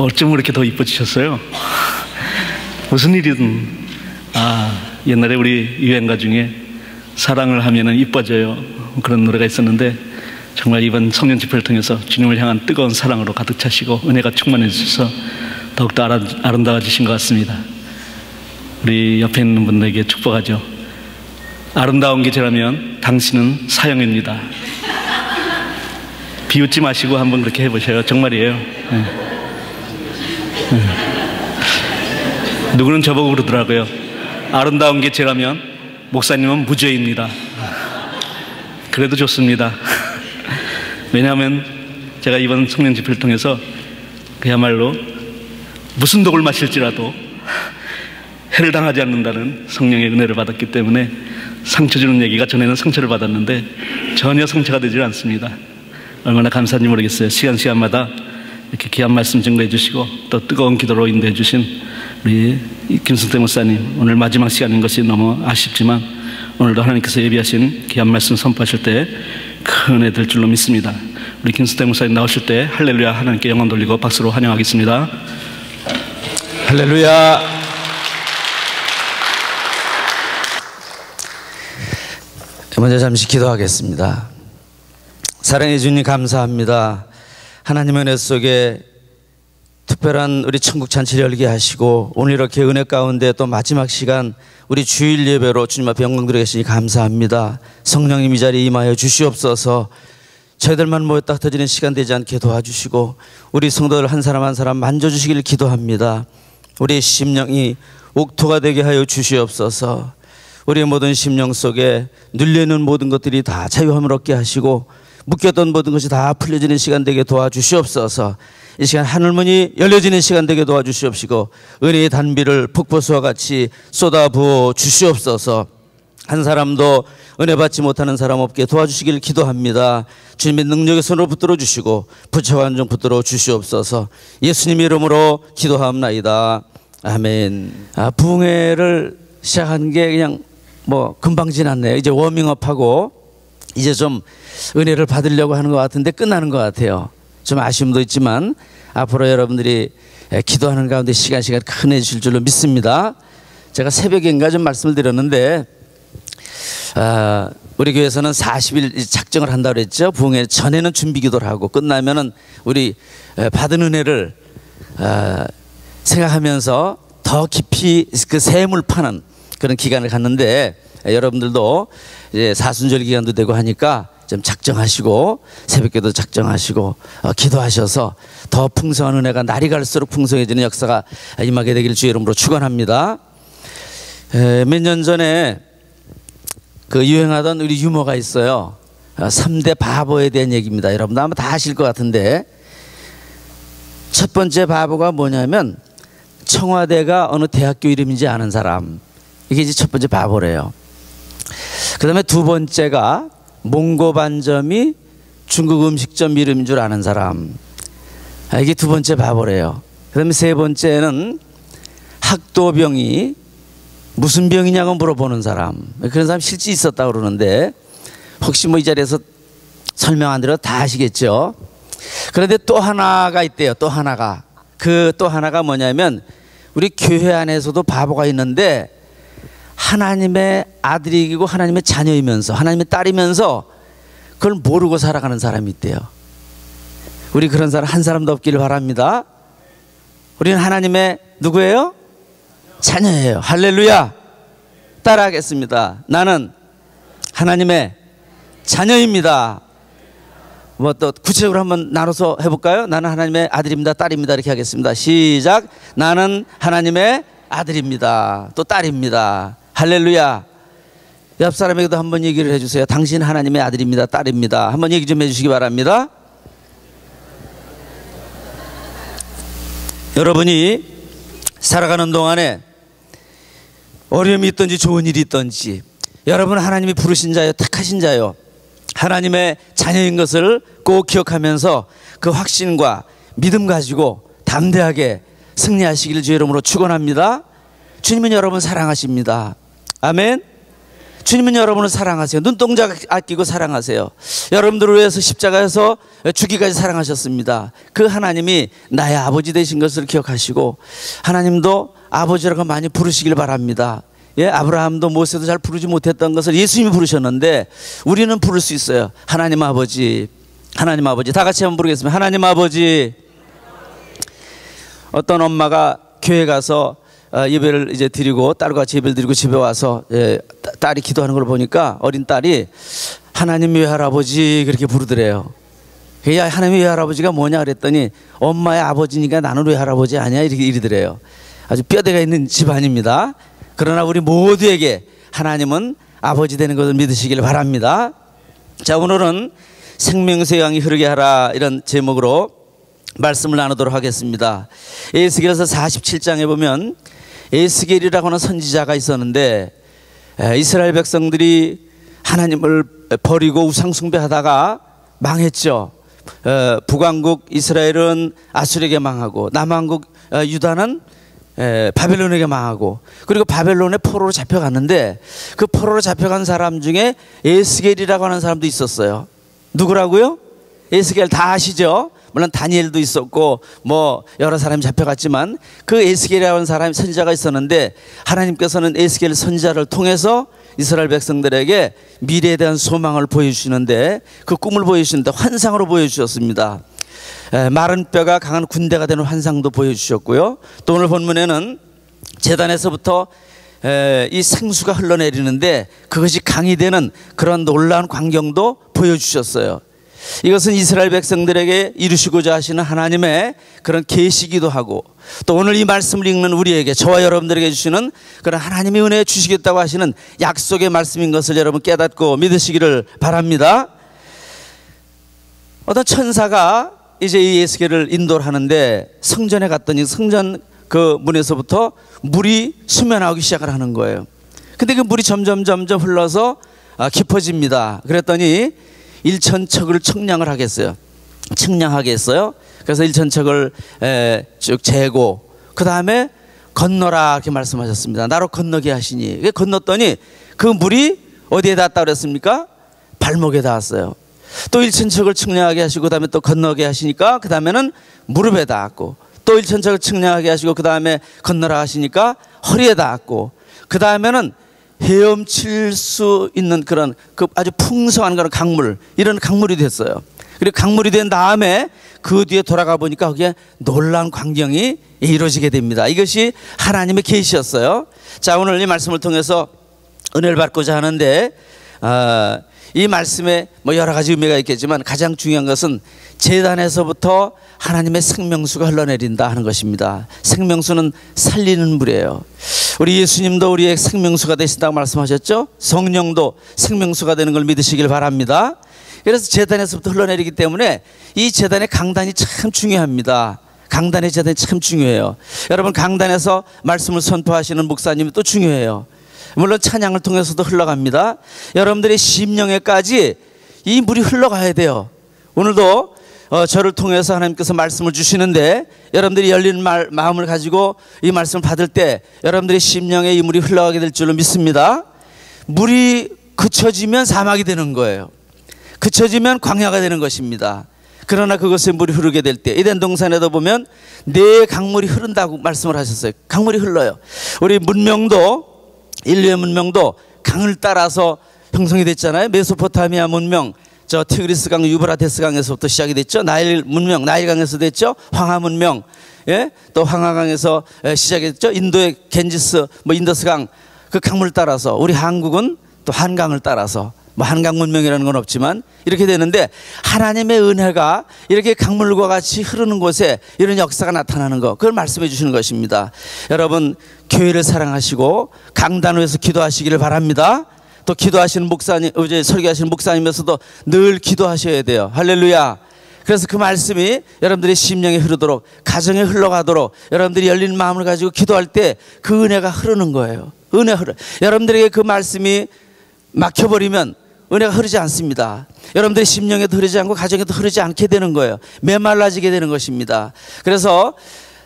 어쩜 그렇게 더 이뻐지셨어요? 무슨 일이든 옛날에 우리 유행가 중에 사랑을 하면은 이뻐져요 그런 노래가 있었는데 정말 이번 성령 집회를 통해서 주님을 향한 뜨거운 사랑으로 가득 차시고 은혜가 충만해 주셔서 더욱더 아름다워지신 것 같습니다. 우리 옆에 있는 분들에게 축복하죠. 아름다운 계절하면 당신은 사형입니다. 비웃지 마시고 한번 그렇게 해보셔요. 정말이에요. 누구는 저보고 그러더라고요. 아름다운 계절하면 목사님은 무죄입니다. 그래도 좋습니다. 왜냐하면 제가 이번 성령 집회를 통해서 그야말로 무슨 독을 마실지라도 해를 당하지 않는다는 성령의 은혜를 받았기 때문에 상처 주는 얘기가 전에는 상처를 받았는데 전혀 상처가 되지 않습니다. 얼마나 감사한지 모르겠어요. 시간마다 이렇게 귀한 말씀 증거해 주시고 또 뜨거운 기도로 인도해 주신 우리 김승태 목사님, 오늘 마지막 시간인 것이 너무 아쉽지만 오늘도 하나님께서 예비하신 귀한 말씀 선포하실 때 큰 은혜 될 줄로 믿습니다. 우리 김승태 목사님 나오실 때 할렐루야 하나님께 영광 돌리고 박수로 환영하겠습니다. 할렐루야. 먼저 잠시 기도하겠습니다. 사랑해 주님 감사합니다. 하나님의 은혜 속에 특별한 우리 천국 잔치를 열게 하시고 오늘 이렇게 은혜 가운데 또 마지막 시간 우리 주일 예배로 주님 앞에 영광 드려 계시니 감사합니다. 성령님 이 자리에 임하여 주시옵소서. 저희들만 모였다 흩어지는 시간 되지 않게 도와주시고 우리 성도들 한 사람 한 사람 만져주시기를 기도합니다. 우리의 심령이 옥토가 되게 하여 주시옵소서. 우리의 모든 심령 속에 눌려있는 모든 것들이 다 자유함을 얻게 하시고 묶였던 모든 것이 다 풀려지는 시간 되게 도와주시옵소서. 이 시간 하늘문이 열려지는 시간 되게 도와주시옵시고 은혜의 단비를 폭포수와 같이 쏟아부어 주시옵소서. 한 사람도 은혜 받지 못하는 사람 없게 도와주시길 기도합니다. 주님의 능력의 손으로 붙들어 주시고 부처와 한정 붙들어 주시옵소서. 예수님의 이름으로 기도하옵나이다. 아멘. 부흥회를 시작한 게 그냥 뭐 금방 지났네요. 이제 워밍업하고 이제 좀 은혜를 받으려고 하는 것 같은데 끝나는 것 같아요. 좀 아쉬움도 있지만 앞으로 여러분들이 기도하는 가운데 시간 큰 은혜 주실 줄로 믿습니다. 제가 새벽인가 좀 말씀을 드렸는데 우리 교회에서는 40일 작정을 한다고 그랬죠. 부흥회 전에는 준비 기도를 하고 끝나면은 우리 받은 은혜를 생각하면서 더 깊이 그 샘을 파는 그런 기간을 갖는데 여러분들도 이제 사순절 기간도 되고 하니까 좀 작정하시고 새벽기도 작정하시고 기도하셔서 더 풍성한 은혜가 날이 갈수록 풍성해지는 역사가 임하게 되기를 주의 이름으로 축원합니다. 몇 년 전에 그 유행하던 우리 유머가 있어요. 3대 바보에 대한 얘기입니다. 여러분도 아마 다 아실 것 같은데 첫 번째 바보가 뭐냐면 청와대가 어느 대학교 이름인지 아는 사람, 이게 이제 첫 번째 바보래요. 그 다음에 두 번째가 몽고 반점이 중국 음식점 이름인 줄 아는 사람, 이게 두 번째 바보래요. 그 다음에 세 번째는 학도병이 무슨 병이냐고 물어보는 사람, 그런 사람 실제 있었다고 그러는데 혹시 뭐 이 자리에서 설명 안 드려도 다 아시겠죠. 그런데 또 하나가 있대요. 또 하나가, 그 또 하나가 뭐냐면 우리 교회 안에서도 바보가 있는데 하나님의 아들이고 하나님의 자녀이면서 하나님의 딸이면서 그걸 모르고 살아가는 사람이 있대요. 우리 그런 사람 한 사람도 없기를 바랍니다. 우리는 하나님의 누구예요? 자녀예요. 할렐루야. 따라하겠습니다. 나는 하나님의 자녀입니다. 뭐 또 구체적으로 한번 나눠서 해볼까요? 나는 하나님의 아들입니다, 딸입니다. 이렇게 하겠습니다. 시작. 나는 하나님의 아들입니다, 또 딸입니다. 할렐루야. 옆 사람에게도 한번 얘기를 해주세요. 당신 하나님의 아들입니다, 딸입니다. 한번 얘기 좀 해주시기 바랍니다. 여러분이 살아가는 동안에 어려움이 있든지 좋은 일이 있든지 여러분은 하나님이 부르신 자요, 택하신 자요, 하나님의 자녀인 것을 꼭 기억하면서 그 확신과 믿음 가지고 담대하게 승리하시기를 주의 이름으로 축원합니다. 주님은 여러분 사랑하십니다. 아멘. 주님은 여러분을 사랑하세요. 눈동자 아끼고 사랑하세요. 여러분들을 위해서 십자가에서 죽기까지 사랑하셨습니다. 그 하나님이 나의 아버지 되신 것을 기억하시고 하나님도 아버지라고 많이 부르시길 바랍니다. 예, 아브라함도 모세도 잘 부르지 못했던 것을 예수님이 부르셨는데 우리는 부를 수 있어요. 하나님 아버지, 하나님 아버지. 다 같이 한번 부르겠습니다. 하나님 아버지. 어떤 엄마가 교회 가서 예배를 이제 드리고 딸과 같이 예배를 드리고 집에 와서 딸이 기도하는 걸 보니까 어린 딸이 하나님 외할아버지 그렇게 부르더래요. 야, 하나님 외할아버지가 뭐냐 그랬더니 엄마의 아버지니까 나는 외할아버지 아니야 이렇게 이러더래요. 아주 뼈대가 있는 집안입니다. 그러나 우리 모두에게 하나님은 아버지 되는 것을 믿으시길 바랍니다. 자, 오늘은 생명수의 강이 흐르게 하라 이런 제목으로 말씀을 나누도록 하겠습니다. 에스겔서 47장에 보면 에스겔이라고 하는 선지자가 있었는데 이스라엘 백성들이 하나님을 버리고 우상 숭배하다가 망했죠. 북왕국 이스라엘은 아수르에게 망하고 남왕국 유다는 바벨론에게 망하고 그리고 바벨론의 포로로 잡혀갔는데 그 포로로 잡혀간 사람 중에 에스겔이라고 하는 사람도 있었어요. 누구라고요? 에스겔 다 아시죠? 물론 다니엘도 있었고 뭐 여러 사람이 잡혀갔지만 그 에스겔이라고 하는 사람이 선지자가 있었는데 하나님께서는 에스겔 선지자를 통해서 이스라엘 백성들에게 미래에 대한 소망을 보여주시는데 그 꿈을 보여주시는데 환상으로 보여주셨습니다. 마른 뼈가 강한 군대가 되는 환상도 보여주셨고요. 또 오늘 본문에는 제단에서부터 이 생수가 흘러내리는데 그것이 강이 되는 그런 놀라운 광경도 보여주셨어요. 이것은 이스라엘 백성들에게 이루시고자 하시는 하나님의 그런 계시기도 하고 또 오늘 이 말씀을 읽는 우리에게 저와 여러분들에게 주시는 그런 하나님의 은혜 주시겠다고 하시는 약속의 말씀인 것을 여러분 깨닫고 믿으시기를 바랍니다. 어떤 천사가 이제 이 에스겔을 인도를 하는데 성전에 갔더니 성전 그 문에서부터 물이 수면하기 시작을 하는 거예요. 근데 그 물이 점점 흘러서 깊어집니다. 그랬더니 1,000척을 측량을 하겠어요. 측량하게 했어요. 그래서 1,000척을 쭉 재고 그 다음에 건너라 이렇게 말씀하셨습니다. 나로 건너게 하시니 건넜더니 그 물이 어디에 닿았다 그랬습니까? 발목에 닿았어요. 또 1,000척을 측량하게 하시고 그 다음에 또 건너게 하시니까 그 다음에는 무릎에 닿았고 또 1,000척을 측량하게 하시고 그 다음에 건너라 하시니까 허리에 닿았고 그 다음에는 헤엄칠 수 있는 그런 그 아주 풍성한 그런 강물, 이런 강물이 됐어요. 그리고 강물이 된 다음에 그 뒤에 돌아가 보니까 거기에 놀라운 광경이 이루어지게 됩니다. 이것이 하나님의 계시였어요. 자, 오늘 이 말씀을 통해서 은혜를 받고자 하는데 이 말씀에 뭐 여러 가지 의미가 있겠지만 가장 중요한 것은 제단에서부터 하나님의 생명수가 흘러내린다 하는 것입니다. 생명수는 살리는 물이에요. 우리 예수님도 우리의 생명수가 되신다고 말씀하셨죠? 성령도 생명수가 되는 걸 믿으시길 바랍니다. 그래서 제단에서부터 흘러내리기 때문에 이 제단의 강단이 참 중요합니다. 강단의 제단이 참 중요해요. 여러분, 강단에서 말씀을 선포하시는 목사님이 또 중요해요. 물론 찬양을 통해서도 흘러갑니다. 여러분들의 심령에까지 이 물이 흘러가야 돼요. 오늘도 저를 통해서 하나님께서 말씀을 주시는데 여러분들이 열린 마음을 가지고 이 말씀을 받을 때 여러분들의 심령에 이 물이 흘러가게 될 줄로 믿습니다. 물이 그쳐지면 사막이 되는 거예요. 그쳐지면 광야가 되는 것입니다. 그러나 그것에 물이 흐르게 될 때 에덴 동산에도 보면 네 강물이 흐른다고 말씀을 하셨어요. 강물이 흘러요. 우리 문명도, 인류의 문명도 강을 따라서 형성이 됐잖아요. 메소포타미아 문명, 저 티그리스 강, 유브라테스 강에서부터 시작이 됐죠. 나일 문명, 나일강에서 됐죠. 황하 문명, 예? 또 황하강에서 시작이 됐죠. 인도의 겐지스, 뭐 인더스 강, 그 강물 따라서 우리 한국은 또 한강을 따라서 뭐 한강 문명이라는 건 없지만 이렇게 되는데 하나님의 은혜가 이렇게 강물과 같이 흐르는 곳에 이런 역사가 나타나는 것, 그걸 말씀해 주시는 것입니다. 여러분, 교회를 사랑하시고 강단 위에서 기도하시기를 바랍니다. 또 기도하시는 목사님, 어제 설교하시는 목사님에서도 늘 기도하셔야 돼요. 할렐루야. 그래서 그 말씀이 여러분들의 심령에 흐르도록, 가정에 흘러가도록 여러분들이 열린 마음을 가지고 기도할 때 그 은혜가 흐르는 거예요. 은혜 흐르. 여러분들에게 그 말씀이 막혀버리면 은혜가 흐르지 않습니다. 여러분들의 심령에도 흐르지 않고 가정에도 흐르지 않게 되는 거예요. 메말라지게 되는 것입니다. 그래서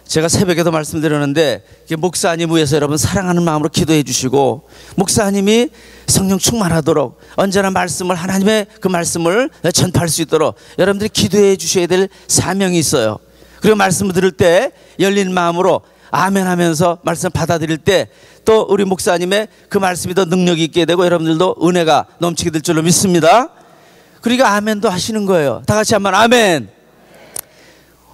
제가 새벽에도 말씀드렸는데 목사님 위해서 여러분 사랑하는 마음으로 기도해 주시고, 목사님이 성령 충만하도록 언제나 말씀을, 하나님의 그 말씀을 전파할 수 있도록 여러분들이 기도해 주셔야 될 사명이 있어요. 그리고 말씀을 들을 때 열린 마음으로 아멘 하면서 말씀을 받아들일 때 또 우리 목사님의 그 말씀이 더 능력이 있게 되고 여러분들도 은혜가 넘치게 될 줄로 믿습니다. 그러니까 아멘도 하시는 거예요. 다 같이 한번 아멘.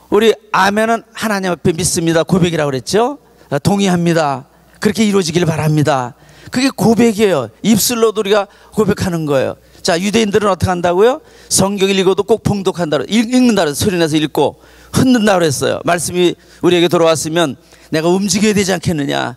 우리 아멘은 하나님 앞에 믿습니다 고백이라고 그랬죠. 동의합니다. 그렇게 이루어지길 바랍니다. 그게 고백이에요. 입술로도 우리가 고백하는 거예요. 자, 유대인들은 어떻게 한다고요? 성경 읽어도 꼭 봉독한다, 읽는다 그래서 소리내서 읽고 흔든다 그랬어요. 말씀이 우리에게 돌아왔으면 내가 움직여야 되지 않겠느냐,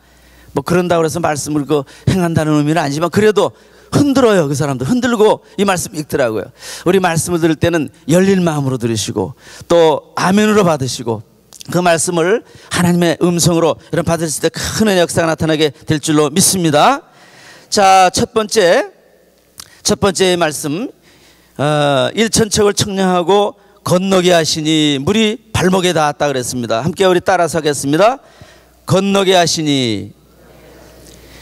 뭐 그런다고 해서 말씀을 행한다는 의미는 아니지만 그래도 흔들어요. 그 사람들 흔들고 이 말씀 읽더라고요. 우리 말씀을 들을 때는 열린 마음으로 들으시고 또 아멘으로 받으시고 그 말씀을 하나님의 음성으로 여러분 받으실 때 큰 은혜 역사가 나타나게 될 줄로 믿습니다. 자, 첫 번째 말씀, 일천척을 청량하고 건너게 하시니 물이 발목에 닿았다 그랬습니다. 함께 우리 따라서 하겠습니다. 건너게 하시니,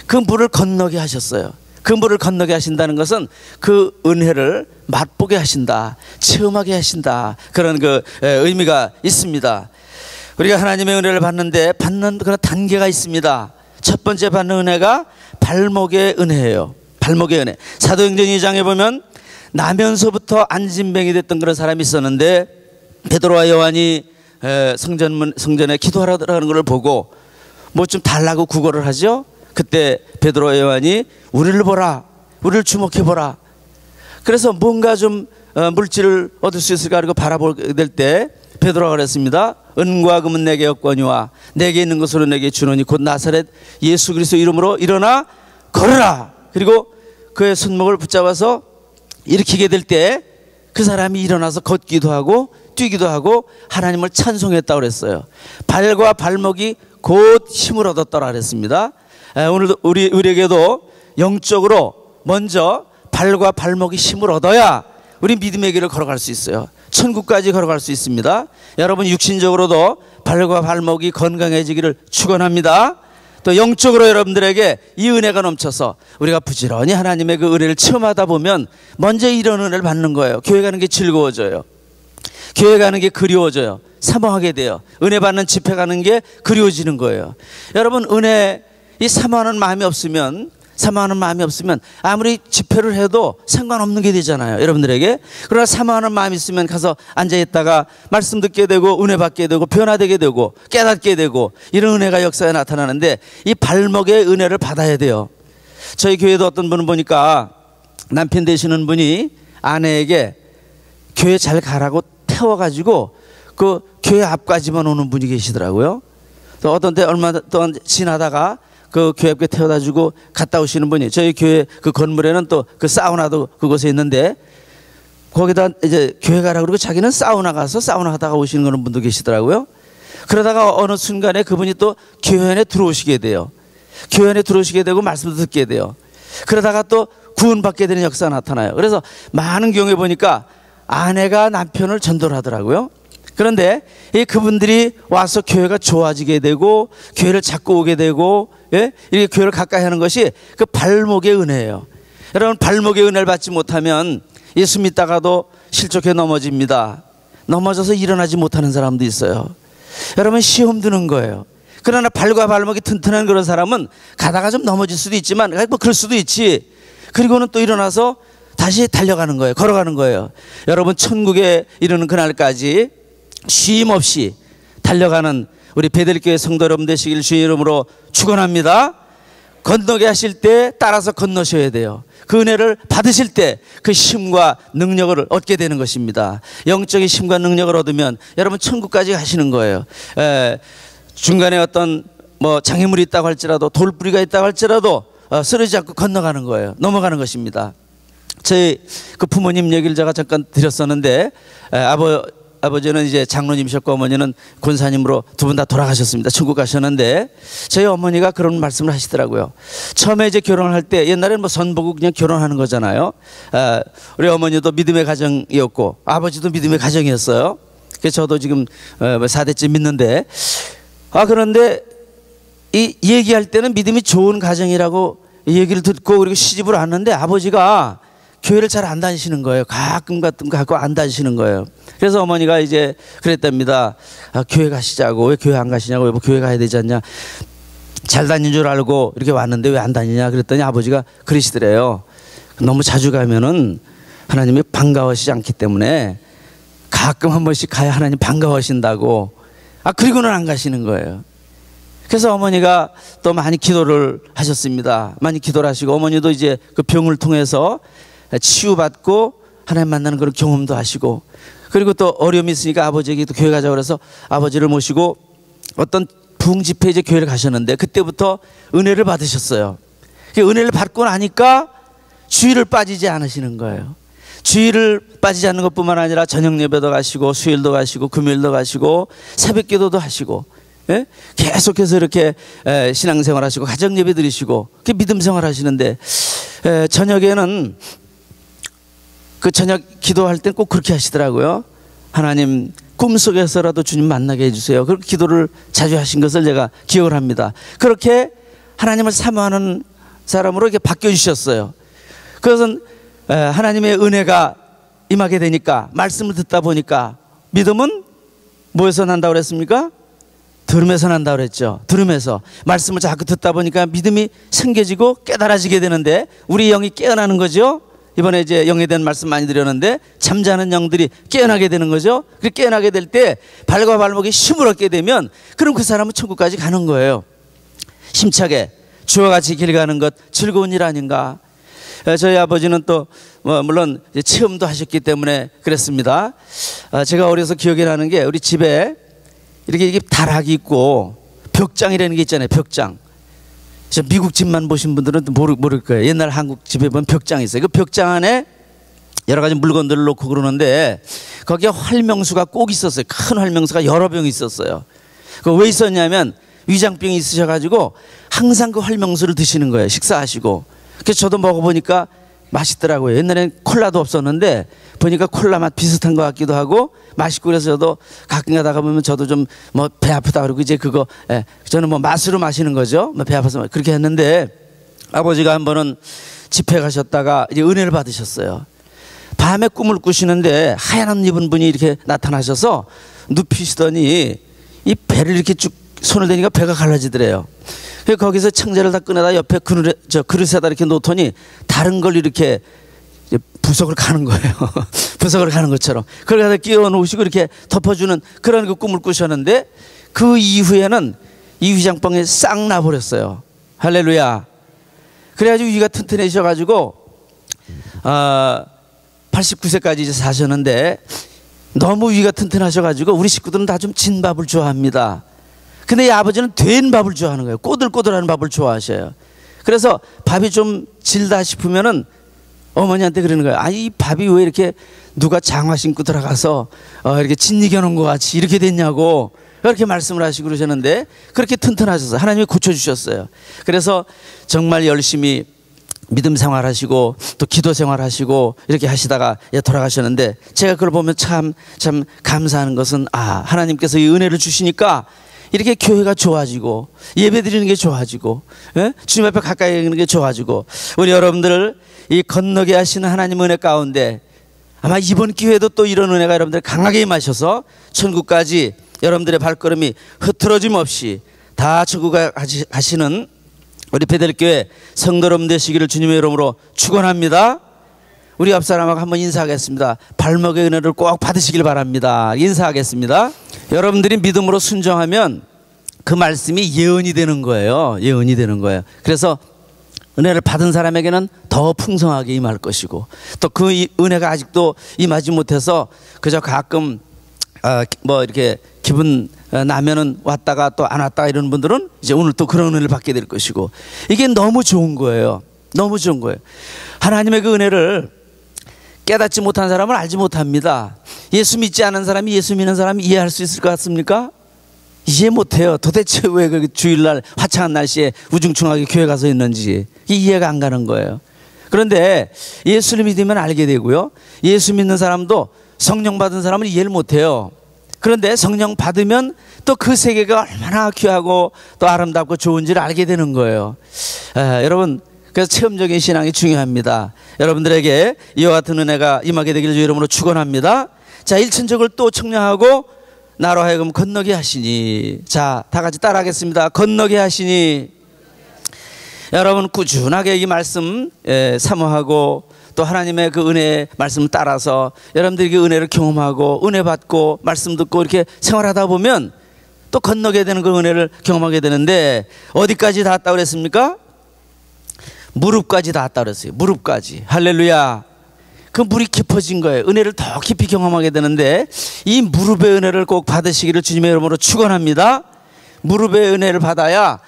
그 물을 건너게 하셨어요. 그 물을 건너게 하신다는 것은 그 은혜를 맛보게 하신다, 체험하게 하신다, 그런 그 의미가 있습니다. 우리가 하나님의 은혜를 받는데 받는 그런 단계가 있습니다. 첫 번째 받는 은혜가 발목의 은혜예요. 발목의 은혜. 사도행전 2장에 보면 나면서부터 안진뱅이 됐던 그런 사람이 있었는데 베드로와 요한이 성전에 기도하러 들어가는 것을 보고 뭐 좀 달라고 구걸을 하죠. 그때 베드로와 요한이 우리를 보라, 우리를 주목해 보라. 그래서 뭔가 좀 물질을 얻을 수 있을까 하고 바라보게 될 때 베드로가 그랬습니다. 은과 금은 내게 없거니와 내게 있는 것으로 내게 주노니 곧 나사렛 예수 그리스도 이름으로 일어나 걸으라. 그리고 그의 손목을 붙잡아서 일으키게 될 때 그 사람이 일어나서 걷기도 하고 뛰기도 하고 하나님을 찬송했다고 그랬어요. 발과 발목이 곧 힘을 얻었더라 그랬습니다. 오늘도 우리에게도 영적으로 먼저 발과 발목이 힘을 얻어야 우리 믿음의 길을 걸어갈 수 있어요. 천국까지 걸어갈 수 있습니다. 여러분 육신적으로도 발과 발목이 건강해지기를 축원합니다. 또 영적으로 여러분들에게 이 은혜가 넘쳐서 우리가 부지런히 하나님의 그 은혜를 체험하다 보면 먼저 이런 은혜를 받는 거예요. 교회 가는 게 즐거워져요. 교회 가는 게 그리워져요. 사모하게 돼요. 은혜 받는 집회 가는 게 그리워지는 거예요. 여러분 은혜 이 사모하는 마음이 없으면 아무리 집회를 해도 상관없는 게 되잖아요, 여러분들에게. 그러나 사모하는 마음이 있으면 가서 앉아있다가 말씀 듣게 되고 은혜 받게 되고 변화되게 되고 깨닫게 되고 이런 은혜가 역사에 나타나는데 이 발목의 은혜를 받아야 돼요. 저희 교회도 어떤 분은 보니까 남편 되시는 분이 아내에게 교회 잘 가라고 태워가지고 그 교회 앞까지만 오는 분이 계시더라고요. 또 어떤 때 얼마 동안 지나다가 그 교회 앞에 태워다 주고 갔다 오시는 분이, 저희 교회 그 건물에는 또 그 사우나도 그곳에 있는데 거기다 이제 교회 가라 그러고 자기는 사우나 가서 사우나 하다가 오시는 그런 분도 계시더라고요. 그러다가 어느 순간에 그분이 또 교회 안에 들어오시게 돼요. 교회 안에 들어오시게 되고 말씀도 듣게 돼요. 그러다가 또 구원받게 되는 역사가 나타나요. 그래서 많은 경우에 보니까 아내가 남편을 전도를 하더라고요. 그런데 이 그분들이 와서 교회가 좋아지게 되고 교회를 자꾸 오게 되고, 예? 이렇게 교회를 가까이 하는 것이 그 발목의 은혜예요. 여러분 발목의 은혜를 받지 못하면 예수 믿다가도 실족해 넘어집니다. 넘어져서 일어나지 못하는 사람도 있어요. 여러분 시험 드는 거예요. 그러나 발과 발목이 튼튼한 그런 사람은 가다가 좀 넘어질 수도 있지만 뭐 그럴 수도 있지. 그리고는 또 일어나서 다시 달려가는 거예요. 걸어가는 거예요. 여러분 천국에 이르는 그날까지 쉼 없이 달려가는 우리 베들교회 성도 여러분 되시길 주의 이름으로 축원합니다. 건너게 하실 때 따라서 건너셔야 돼요. 그 은혜를 받으실 때 그 힘과 능력을 얻게 되는 것입니다. 영적인 힘과 능력을 얻으면 여러분 천국까지 가시는 거예요. 중간에 어떤 뭐 장애물이 있다고 할지라도 돌뿌리가 있다고 할지라도 쓰러지지 않고 건너가는 거예요. 넘어가는 것입니다. 저희 그 부모님 얘기를 제가 잠깐 드렸었는데 아버지는 이제 장로님이셨고 어머니는 권사님으로 두 분 다 돌아가셨습니다. 천국 가셨는데 저희 어머니가 그런 말씀을 하시더라고요. 처음에 이제 결혼을 할 때 옛날에는 뭐 선보고 그냥 결혼하는 거잖아요. 우리 어머니도 믿음의 가정이었고 아버지도 믿음의 가정이었어요. 그래서 저도 지금 4대째 믿는데 그런데 이 얘기할 때는 믿음이 좋은 가정이라고 얘기를 듣고 그리고 시집을 왔는데 아버지가 교회를 잘 안 다니시는 거예요. 가끔 갖고 안 다니시는 거예요. 그래서 어머니가 이제 그랬답니다. 교회 가시자고. 왜 교회 안 가시냐고. 왜 교회 가야 되지 않냐. 잘 다닌 줄 알고 이렇게 왔는데 왜 안 다니냐 그랬더니 아버지가 그러시더래요. 너무 자주 가면은 하나님이 반가워하시지 않기 때문에 가끔 한 번씩 가야 하나님 반가워하신다고. 그리고는 안 가시는 거예요. 그래서 어머니가 또 많이 기도를 하셨습니다. 많이 기도를 하시고 어머니도 이제 그 병을 통해서 치유받고 하나님 만나는 그런 경험도 하시고 그리고 또 어려움이 있으니까 아버지에게 또 교회 가자고 그래서 아버지를 모시고 어떤 부흥 집회 이제 교회를 가셨는데 그때부터 은혜를 받으셨어요. 은혜를 받고 나니까 주일을 빠지지 않으시는 거예요. 주일을 빠지지 않는 것뿐만 아니라 저녁 예배도 가시고 수요일도 가시고 금요일도 가시고 새벽 기도도 하시고 계속해서 이렇게 신앙생활 하시고 가정 예배 드리시고 믿음 생활 하시는데 저녁에는 그 저녁 기도할 땐 꼭 그렇게 하시더라고요. 하나님 꿈속에서라도 주님 만나게 해주세요. 그렇게 기도를 자주 하신 것을 제가 기억을 합니다. 그렇게 하나님을 사모하는 사람으로 이렇게 바뀌어주셨어요. 그것은 하나님의 은혜가 임하게 되니까 말씀을 듣다 보니까 믿음은 뭐에서 난다고 그랬습니까? 들음에서 난다고 그랬죠. 들음에서 말씀을 자꾸 듣다 보니까 믿음이 생겨지고 깨달아지게 되는데 우리 영이 깨어나는 거죠. 이번에 이제 영에 대한 말씀 많이 드렸는데 잠자는 영들이 깨어나게 되는 거죠. 그렇게 깨어나게 될 때 발과 발목이 힘을 얻게 되면 그럼 그 사람은 천국까지 가는 거예요. 힘차게 주와 같이 길 가는 것 즐거운 일 아닌가. 저희 아버지는 또 물론 체험도 하셨기 때문에 그랬습니다. 제가 어려서 기억이 나는 게 우리 집에 이렇게 다락이 있고 벽장이라는 게 있잖아요. 벽장. 미국 집만 보신 분들은 모를 거예요. 옛날 한국 집에 보면 벽장이 있어요. 그 벽장 안에 여러 가지 물건들을 놓고 그러는데 거기에 활명수가 꼭 있었어요. 큰 활명수가 여러 병이 있었어요. 그 왜 있었냐면 위장병이 있으셔가지고 항상 그 활명수를 드시는 거예요. 식사하시고. 그래서 저도 먹어보니까 맛있더라고요. 옛날엔 콜라도 없었는데 보니까 콜라 맛 비슷한 것 같기도 하고 맛있고 그래서 저도 가끔 가다가 보면 저도 좀 뭐 배 아프다 그러고 이제 그거 저는 뭐 맛으로 마시는 거죠. 배 아파서 그렇게 했는데 아버지가 한 번은 집회 가셨다가 이제 은혜를 받으셨어요. 밤에 꿈을 꾸시는데 하얀 옷 입은 분이 이렇게 나타나셔서 눕히시더니 이 배를 이렇게 쭉 손을 대니까 배가 갈라지더래요. 거기서 창자를 다 꺼내다 옆에 그릇에다 이렇게 놓더니 다른 걸 이렇게 부석을 가는 거예요. 부석을 가는 것처럼. 그걸 갖다 끼워 놓으시고 이렇게 덮어주는 그런 그 꿈을 꾸셨는데 그 이후에는 이 위장병이 싹 나버렸어요. 할렐루야. 그래가지고 위가 튼튼해지셔가지고 89세까지 이제 사셨는데 너무 위가 튼튼하셔가지고 우리 식구들은 다 좀 진 밥을 좋아합니다. 근데 이 아버지는 된 밥을 좋아하는 거예요. 꼬들꼬들한 밥을 좋아하셔요. 그래서 밥이 좀 질다 싶으면은 어머니한테 그러는 거예요. 이 밥이 왜 이렇게 누가 장화 신고 들어가서 이렇게 진 이겨놓은 것 같이 이렇게 됐냐고 그렇게 말씀을 하시고 그러셨는데 그렇게 튼튼하셔서 하나님이 고쳐주셨어요. 그래서 정말 열심히 믿음 생활하시고 또 기도 생활하시고 이렇게 하시다가 돌아가셨는데 제가 그걸 보면 참 감사하는 것은 하나님께서 이 은혜를 주시니까 이렇게 교회가 좋아지고 예배 드리는 게 좋아지고 주님 앞에 가까이 있는 게 좋아지고 우리 여러분들을 이 건너게 하시는 하나님 은혜 가운데 아마 이번 기회에도 또 이런 은혜가 여러분들 강하게 임하셔서 천국까지 여러분들의 발걸음이 흐트러짐 없이 다 천국에 가시는 우리 베델교회 성도 여러분 되시기를 주님의 이름으로 축원합니다. 우리 옆 사람하고 한번 인사하겠습니다. 발목의 은혜를 꼭 받으시길 바랍니다. 인사하겠습니다. 여러분들이 믿음으로 순종하면 그 말씀이 예언이 되는 거예요. 예언이 되는 거예요. 그래서 은혜를 받은 사람에게는 더 풍성하게 임할 것이고 또 그 은혜가 아직도 임하지 못해서 그저 가끔 뭐 이렇게 기분 나면은 왔다가 또 안 왔다가 이런 분들은 이제 오늘 또 그런 은혜를 받게 될 것이고 이게 너무 좋은 거예요. 너무 좋은 거예요. 하나님의 그 은혜를 깨닫지 못한 사람은 알지 못합니다. 예수 믿지 않은 사람이 예수 믿는 사람이 이해할 수 있을 것 같습니까? 이해 못해요. 도대체 왜 그 주일날 화창한 날씨에 우중충하게 교회 가서 있는지 이해가 안 가는 거예요. 그런데 예수를 믿으면 알게 되고요. 예수 믿는 사람도 성령 받은 사람은 이해를 못해요. 그런데 성령 받으면 또 그 세계가 얼마나 귀하고 또 아름답고 좋은지를 알게 되는 거예요. 여러분, 그래서 체험적인 신앙이 중요합니다. 여러분들에게 이와 같은 은혜가 임하게 되기를 주의 이름으로 축원합니다. 자, 일천적을 또 청량하고 나로 하여금 건너게 하시니. 자, 다 같이 따라하겠습니다. 건너게 하시니. 여러분 꾸준하게 이 말씀 사모하고 또 하나님의 그 은혜의 말씀 따라서 여러분들이 그 은혜를 경험하고 은혜 받고 말씀 듣고 이렇게 생활하다 보면 또 건너게 되는 그 은혜를 경험하게 되는데, 어디까지 닿았다고 그랬습니까? 무릎까지 닿았다고 그랬어요. 무릎까지. 할렐루야. 그 물이 깊어진 거예요. 은혜를 더 깊이 경험하게 되는데, 이 무릎의 은혜를 꼭 받으시기를 주님의 이름으로 축원합니다. 무릎의 은혜를 받아야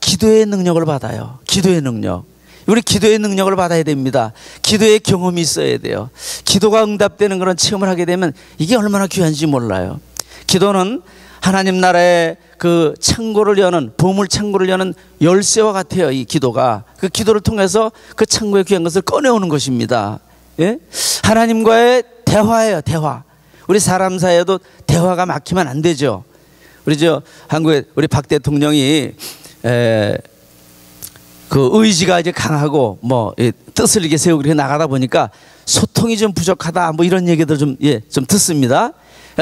기도의 능력을 받아요. 기도의 능력. 우리 기도의 능력을 받아야 됩니다. 기도의 경험이 있어야 돼요. 기도가 응답되는 그런 체험을 하게 되면 이게 얼마나 귀한지 몰라요. 기도는 하나님 나라의 그 창고를 여는, 보물 창고를 여는 열쇠와 같아요. 이 기도가 그 기도를 통해서 그 창고에 귀한 것을 꺼내오는 것입니다. 예? 하나님과의 대화예요. 대화. 우리 사람 사이에도 대화가 막히면 안 되죠. 우리 한국의 우리 박 대통령이 그 의지가 이제 강하고 뭐 뜻을 이렇게 세우고 이렇게 나가다 보니까 소통이 좀 부족하다 뭐 이런 얘기들 좀 듣습니다.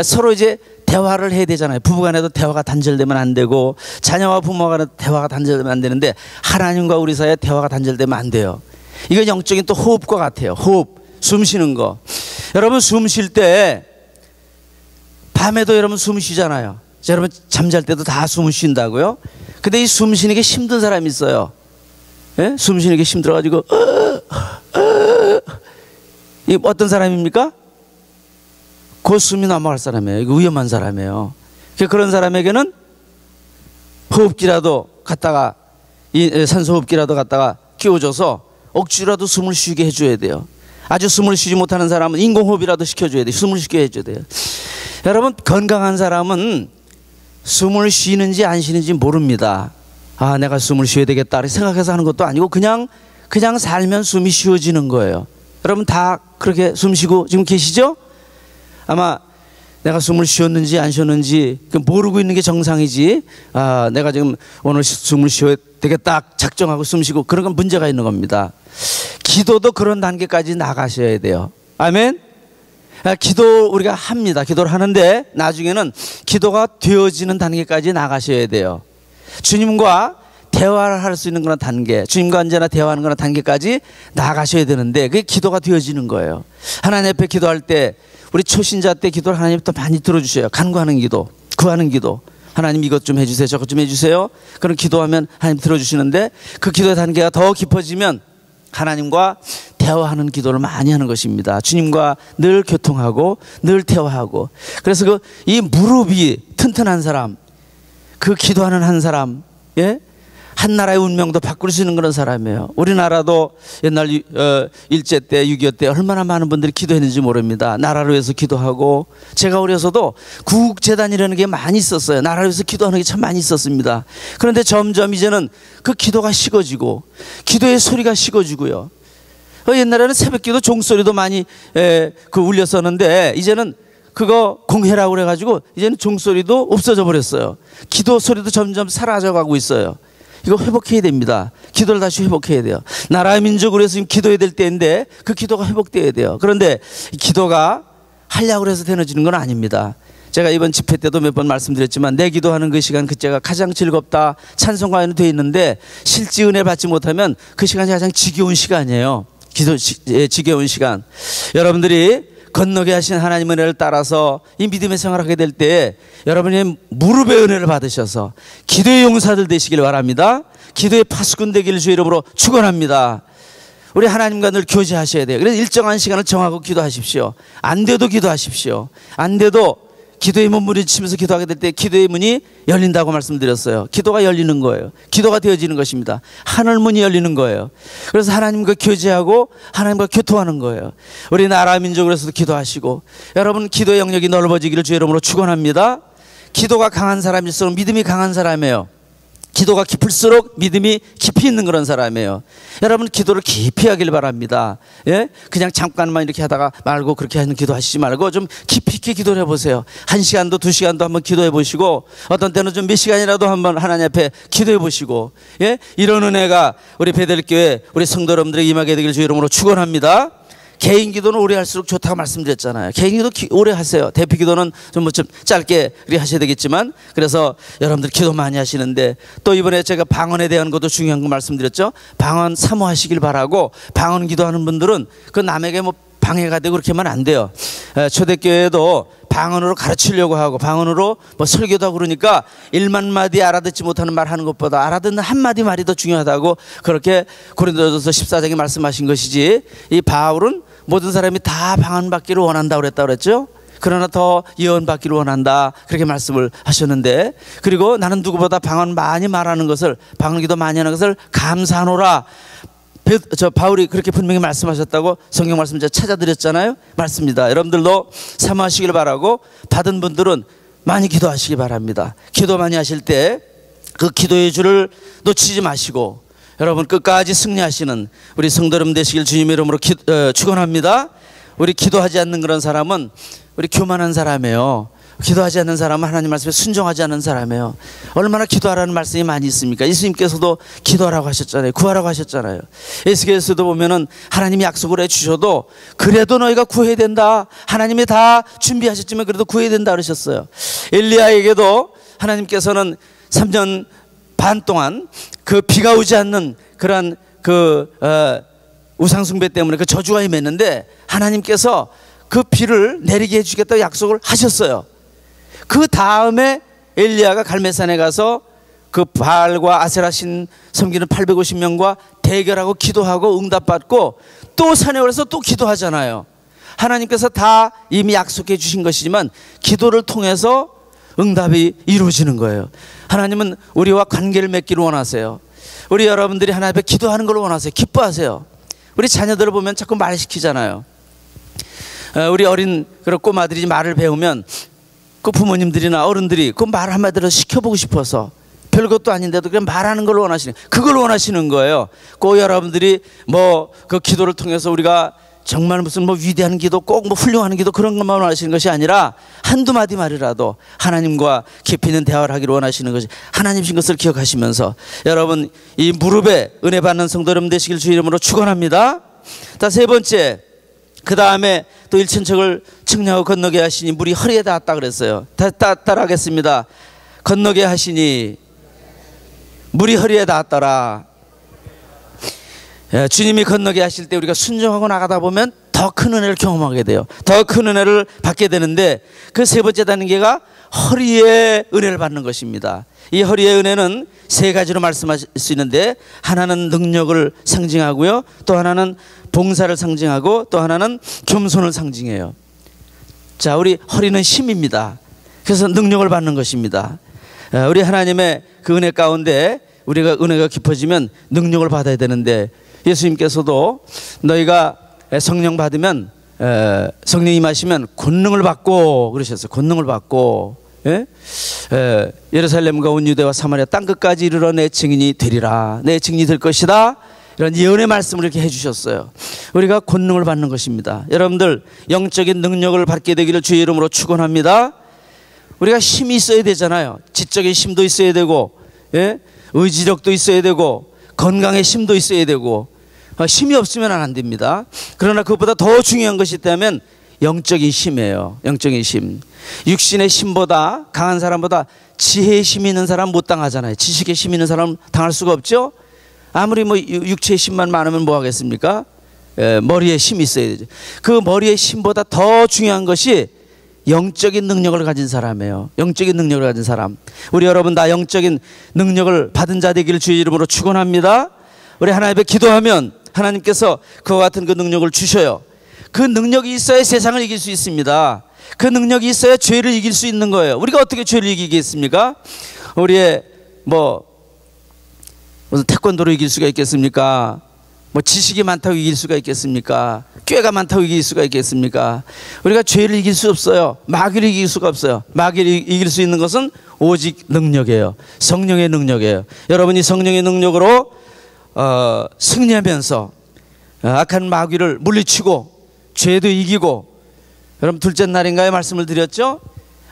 서로 이제 대화를 해야 되잖아요. 부부간에도 대화가 단절되면 안 되고, 자녀와 부모간에도 대화가 단절되면 안 되는데, 하나님과 우리 사이에 대화가 단절되면 안 돼요. 이건 영적인 또 호흡과 같아요. 호흡, 숨 쉬는 거. 여러분 숨 쉴 때 밤에도 여러분 숨 쉬잖아요. 여러분 잠잘 때도 다 숨을 쉰다고요? 근데 이 숨 쉬는 게 힘든 사람이 있어요. 예? 숨 쉬는 게 힘들어가지고 이 어떤 사람입니까? 그 숨이 넘어갈 사람이에요. 이거 위험한 사람이에요. 그런 사람에게는 호흡기라도 갖다가, 이 산소호흡기라도 갖다가 끼워줘서 억지로라도 숨을 쉬게 해줘야 돼요. 아주 숨을 쉬지 못하는 사람은 인공호흡이라도 시켜줘야 돼요. 숨을 쉬게 해줘야 돼요. 여러분, 건강한 사람은 숨을 쉬는지 안 쉬는지 모릅니다. 아, 내가 숨을 쉬어야 되겠다 이렇게 생각해서 하는 것도 아니고 그냥 살면 숨이 쉬워지는 거예요. 여러분 다 그렇게 숨 쉬고 지금 계시죠? 아마 내가 숨을 쉬었는지 안 쉬었는지 모르고 있는 게 정상이지, 아, 내가 지금 오늘 숨을 쉬어야 되겠다 작정하고 숨 쉬고 그런 건 문제가 있는 겁니다. 기도도 그런 단계까지 나가셔야 돼요. 아멘. 기도 우리가 합니다. 기도를 하는데 나중에는 기도가 되어지는 단계까지 나가셔야 돼요. 주님과 대화를 할 수 있는 그런 단계, 주님과 언제나 대화하는 그런 단계까지 나가셔야 되는데, 그게 기도가 되어지는 거예요. 하나님 앞에 기도할 때, 우리 초신자 때 기도를 하나님부터 많이 들어주셔요. 간구하는 기도, 구하는 기도. 하나님 이것 좀 해주세요, 저것 좀 해주세요. 그런 기도하면 하나님 들어주시는데, 그 기도의 단계가 더 깊어지면 하나님과 대화하는 기도를 많이 하는 것입니다. 주님과 늘 교통하고 늘 대화하고. 그래서 이 무릎이 튼튼한 사람, 그 기도하는 한 사람, 예? 한 나라의 운명도 바꿀 수 있는 그런 사람이에요. 우리나라도 옛날 일제 때, 6.25 때 얼마나 많은 분들이 기도했는지 모릅니다. 나라를 위해서 기도하고, 제가 어려서도 구국재단이라는 게 많이 있었어요. 나라를 위해서 기도하는 게 참 많이 있었습니다. 그런데 점점 이제는 그 기도가 식어지고, 기도의 소리가 식어지고요. 옛날에는 새벽기도 종소리도 많이 울렸었는데, 이제는 그거 공해라고 그래가지고 이제는 종소리도 없어져 버렸어요. 기도 소리도 점점 사라져가고 있어요. 이거 회복해야 됩니다. 기도를 다시 회복해야 돼요. 나라의 민족으로 해서 지금 기도해야 될 때인데 그 기도가 회복돼야 돼요. 그런데 기도가 하려고 해서 되어지는 건 아닙니다. 제가 이번 집회 때도 몇 번 말씀드렸지만, 내 기도하는 그 시간 그때가 가장 즐겁다, 찬송가에는 되어 있는데, 실제 은혜 받지 못하면 그 시간이 가장 지겨운 시간이에요. 지겨운 시간. 여러분들이 건너게 하신 하나님의 은혜를 따라서 이 믿음의 생활을 하게 될 때 여러분이 무릎의 은혜를 받으셔서 기도의 용사들 되시길 바랍니다. 기도의 파수꾼 되기를 주의 이름으로 축원합니다. 우리 하나님과 늘 교제하셔야 돼요. 그래서 일정한 시간을 정하고 기도하십시오. 안 돼도 기도하십시오. 안 돼도 기도의 몸부림치면서 기도하게 될 때 기도의 문이 열린다고 말씀드렸어요. 기도가 열리는 거예요. 기도가 되어지는 것입니다. 하늘 문이 열리는 거예요. 그래서 하나님과 교제하고 하나님과 교통하는 거예요. 우리 나라 민족으로서도 기도하시고, 여러분 기도의 영역이 넓어지기를 주의 이름으로 축원합니다. 기도가 강한 사람일수록 믿음이 강한 사람이에요. 기도가 깊을수록 믿음이 깊이 있는 그런 사람이에요. 여러분 기도를 깊이 하길 바랍니다. 예? 그냥 잠깐만 이렇게 하다가 말고 그렇게 하는 기도 하시지 말고 좀 깊이 있게 기도를 해보세요. 1시간도 2시간도 한번 기도해 보시고 어떤 때는 좀 몇 시간이라도 한번 하나님 앞에 기도해 보시고, 예? 이런 은혜가 우리 베델교회 우리 성도 여러분들에게 임하게 되길 주 이름으로 축원합니다. 개인 기도는 오래 할수록 좋다고 말씀드렸잖아요. 개인 기도 오래 하세요. 대피 기도는 좀 짧게 하셔야 되겠지만, 그래서 여러분들 기도 많이 하시는데, 또 이번에 제가 방언에 대한 것도 중요한 거 말씀드렸죠. 방언 사모하시길 바라고, 방언 기도하는 분들은 그 남에게 뭐 방해가 되고 그렇게 하면 안 돼요. 초대교회도 방언으로 가르치려고 하고 방언으로 뭐 설교도 하고 그러니까 1만 마디 알아듣지 못하는 말 하는 것보다 알아듣는 한마디 말이 더 중요하다고 그렇게 고린도전서 14장에 말씀하신 것이지, 이 바울은 모든 사람이 다 방언 받기를 원한다고 그랬죠. 그러나 더 예언 받기를 원한다, 그렇게 말씀을 하셨는데, 그리고 나는 누구보다 방언 많이 말하는 것을, 방언 기도 많이 하는 것을 감사하노라, 바울이 그렇게 분명히 말씀하셨다고 성경 말씀 제가 찾아드렸잖아요. 맞습니다. 여러분들도 사모하시길 바라고, 받은 분들은 많이 기도하시기 바랍니다. 기도 많이 하실 때 그 기도의 줄을 놓치지 마시고 여러분 끝까지 승리하시는 우리 성도 여러분 되시길 주님의 이름으로 축원합니다. 우리 기도하지 않는 그런 사람은 우리 교만한 사람이에요. 기도하지 않는 사람은 하나님 말씀에 순종하지 않는 사람이에요. 얼마나 기도하라는 말씀이 많이 있습니까? 예수님께서도 기도하라고 하셨잖아요. 구하라고 하셨잖아요. 예수께서도 보면은 하나님이 약속을 해주셔도 그래도 너희가 구해야 된다, 하나님이 다 준비하셨지만 그래도 구해야 된다 그러셨어요. 엘리야에게도 하나님께서는 3년 반 동안 그 비가 오지 않는 그런 우상숭배 때문에 그 저주가 임했는데 하나님께서 그 비를 내리게 해주겠다고 약속을 하셨어요. 그 다음에 엘리야가 갈멜산에 가서 그 바알과 아세라 신 섬기는 850명과 대결하고 기도하고 응답받고 또 산에 올라서 또 기도하잖아요. 하나님께서 다 이미 약속해 주신 것이지만 기도를 통해서 응답이 이루어지는 거예요. 하나님은 우리와 관계를 맺기를 원하세요. 우리 여러분들이 하나님 앞에 기도하는 걸 원하세요. 기뻐하세요. 우리 자녀들을 보면 자꾸 말시키잖아요. 우리 어린 그런 꼬마들이 말을 배우면 그 부모님들이나 어른들이 그 말 한마디로 시켜보고 싶어서, 별것도 아닌데도 그냥 말하는 걸 원하시는, 그걸 원하시는 거예요. 꼭 여러분들이 뭐 그 기도를 통해서 우리가 정말 무슨 뭐 위대한 기도, 꼭 뭐 훌륭한 기도 그런 것만 원하시는 것이 아니라 한두 마디 말이라도 하나님과 깊이 있는 대화를 하기를 원하시는 것이 하나님이신 것을 기억하시면서 여러분 이 무릎에 은혜 받는 성도 여러분 되시길 주 이름으로 축원합니다. 자, 세 번째, 그 다음에 또 일천척을 측량하고 건너게 하시니 물이 허리에 닿았다 그랬어요. 따라하겠습니다. 건너게 하시니 물이 허리에 닿았더라. 주님이 건너게 하실 때 우리가 순종하고 나가다 보면 더 큰 은혜를 경험하게 돼요. 더 큰 은혜를 받게 되는데, 그 세 번째 단계가 허리에 은혜를 받는 것입니다. 이 허리의 은혜는 세 가지로 말씀할 수 있는데, 하나는 능력을 상징하고요, 또 하나는 봉사를 상징하고, 또 하나는 겸손을 상징해요. 자, 우리 허리는 힘입니다. 그래서 능력을 받는 것입니다. 우리 하나님의 그 은혜 가운데 우리가 은혜가 깊어지면 능력을 받아야 되는데, 예수님께서도 너희가 성령 받으면, 성령 임하시면 권능을 받고 그러셨어요. 권능을 받고, 예? 예루살렘과 온 유대와 사마리아 땅끝까지 이르러 내 증인이 되리라, 내 증인이 될 것이다, 이런 예언의 말씀을 이렇게 해주셨어요. 우리가 권능을 받는 것입니다. 여러분들 영적인 능력을 받게 되기를 주의 이름으로 축원합니다. 우리가 힘이 있어야 되잖아요. 지적인 힘도 있어야 되고, 예? 의지력도 있어야 되고, 건강의 힘도 있어야 되고, 힘이 없으면 안 됩니다. 그러나 그것보다 더 중요한 것이 있다면 영적인 힘이에요. 영적인 힘. 육신의 힘보다, 강한 사람보다 지혜의 힘이 있는 사람 못 당하잖아요. 지식의 힘이 있는 사람 당할 수가 없죠. 아무리 뭐 육체의 힘만 많으면 뭐 하겠습니까? 머리에 힘이 있어야 되죠. 그 머리의 힘보다 더 중요한 것이 영적인 능력을 가진 사람이에요. 영적인 능력을 가진 사람. 우리 여러분 다 영적인 능력을 받은 자 되기를 주의 이름으로 축원합니다. 우리 하나님 앞에 기도하면 하나님께서 그와 같은 그 능력을 주셔요. 그 능력이 있어야 세상을 이길 수 있습니다. 그 능력이 있어야 죄를 이길 수 있는 거예요. 우리가 어떻게 죄를 이기겠습니까? 우리의 무슨 태권도로 이길 수가 있겠습니까? 뭐 지식이 많다고 이길 수가 있겠습니까? 꾀가 많다고 이길 수가 있겠습니까? 우리가 죄를 이길 수 없어요. 마귀를 이길 수가 없어요. 마귀를 이길 수 있는 것은 오직 능력이에요. 성령의 능력이에요. 여러분이 성령의 능력으로 승리하면서 악한 마귀를 물리치고 죄도 이기고, 여러분 둘째 날인가에 말씀을 드렸죠?